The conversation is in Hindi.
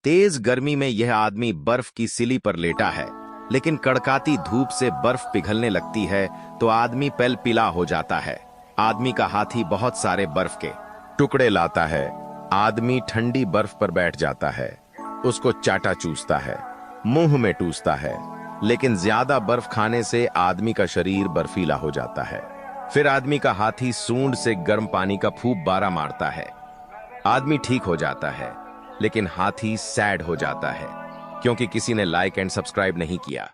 तेज गर्मी में यह आदमी बर्फ की सिली पर लेटा है, लेकिन कड़काती धूप से बर्फ पिघलने लगती है तो आदमी पल पीला हो जाता है। आदमी का हाथी बहुत सारे बर्फ के टुकड़े लाता है। आदमी ठंडी बर्फ पर बैठ जाता है, उसको चाटा चूसता है, मुंह में टूसता है, लेकिन ज्यादा बर्फ खाने से आदमी का शरीर बर्फीला हो जाता है। फिर आदमी का हाथी सूंड से गर्म पानी का फूंक बारा मारता है। आदमी ठीक हो जाता है, लेकिन हाथी सैड हो जाता है क्योंकि किसी ने लाइक एंड सब्सक्राइब नहीं किया।